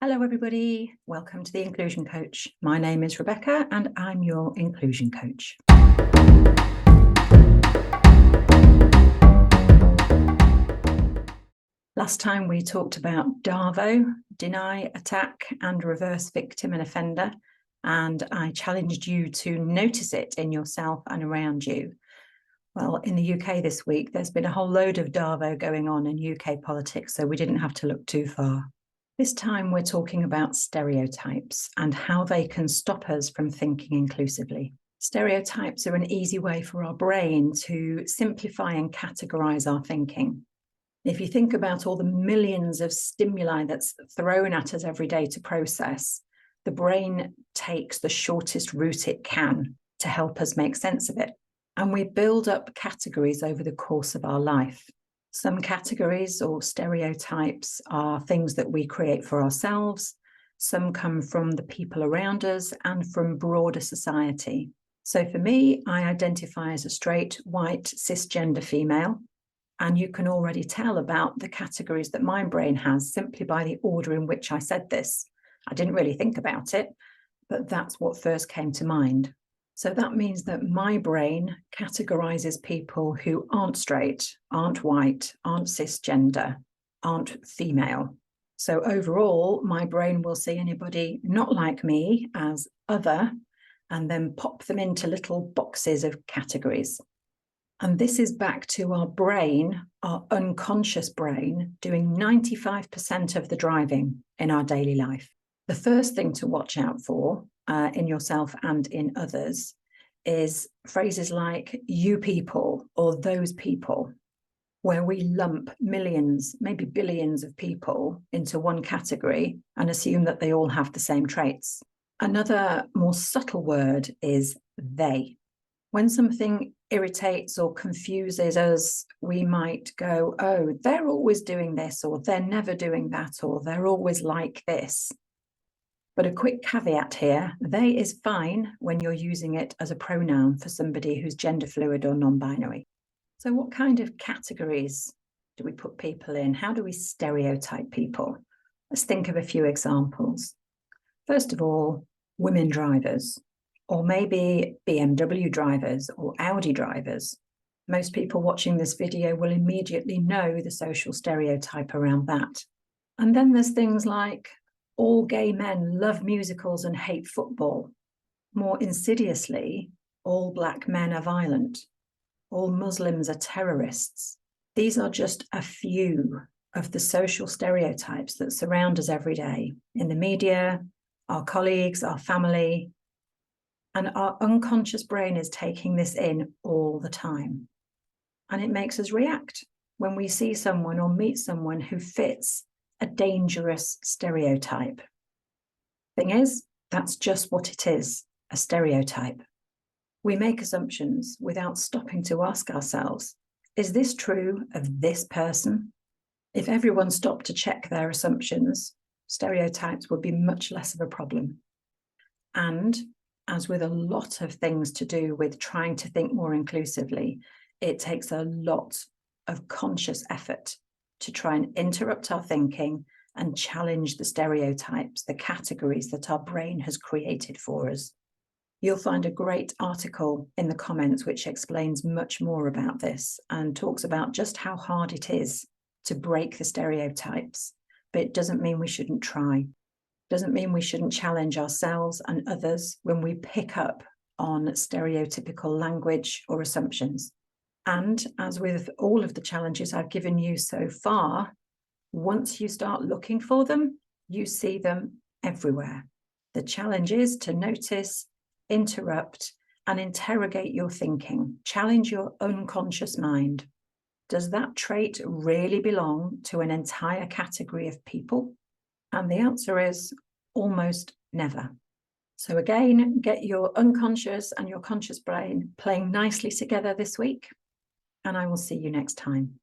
Hello, everybody. Welcome to the Inclusion Coach. My name is Rebecca and I'm your inclusion coach. Last time we talked about DAVO, deny, attack, and reverse victim and offender. And I challenged you to notice it in yourself and around you. Well, in the UK this week, there's been a whole load of DAVO going on in UK politics, so we didn't have to look too far. This time we're talking about stereotypes and how they can stop us from thinking inclusively. Stereotypes are an easy way for our brain to simplify and categorize our thinking. If you think about all the millions of stimuli that's thrown at us every day to process, the brain takes the shortest route it can to help us make sense of it. And we build up categories over the course of our life. Some categories or stereotypes are things that we create for ourselves. Some come from the people around us and from broader society. So for me, I identify as a straight, white, cisgender female. And you can already tell about the categories that my brain has simply by the order in which I said this. I didn't really think about it, but that's what first came to mind. So that means that my brain categorizes people who aren't straight, aren't white, aren't cisgender, aren't female. So overall, my brain will see anybody not like me as other and then pop them into little boxes of categories. And this is back to our brain, our unconscious brain, doing 95% of the driving in our daily life. The first thing to watch out for in yourself and in others is phrases like you people or those people, where we lump millions, maybe billions of people into one category and assume that they all have the same traits. Another more subtle word is they. When something irritates or confuses us, we might go, oh, they're always doing this, or they're never doing that, or they're always like this. But a quick caveat here, they is fine when you're using it as a pronoun for somebody who's gender fluid or non-binary. So what kind of categories do we put people in? How do we stereotype people? Let's think of a few examples. First of all, women drivers, or maybe BMW drivers or Audi drivers. Most people watching this video will immediately know the social stereotype around that. And then there's things like all gay men love musicals and hate football. More insidiously, all black men are violent. All Muslims are terrorists. These are just a few of the social stereotypes that surround us every day in the media, our colleagues, our family, and our unconscious brain is taking this in all the time. And it makes us react when we see someone or meet someone who fits a dangerous stereotype. Thing is, that's just what it is, a stereotype. We make assumptions without stopping to ask ourselves, is this true of this person? If everyone stopped to check their assumptions, stereotypes would be much less of a problem. And as with a lot of things to do with trying to think more inclusively, it takes a lot of conscious effort to try and interrupt our thinking and challenge the stereotypes, the categories that our brain has created for us. You'll find a great article in the comments which explains much more about this and talks about just how hard it is to break the stereotypes, but it doesn't mean we shouldn't try. Doesn't mean we shouldn't challenge ourselves and others when we pick up on stereotypical language or assumptions. And as with all of the challenges I've given you so far, once you start looking for them, you see them everywhere. The challenge is to notice, interrupt, and interrogate your thinking. Challenge your unconscious mind. Does that trait really belong to an entire category of people? And the answer is almost never. So again, get your unconscious and your conscious brain playing nicely together this week, and I will see you next time.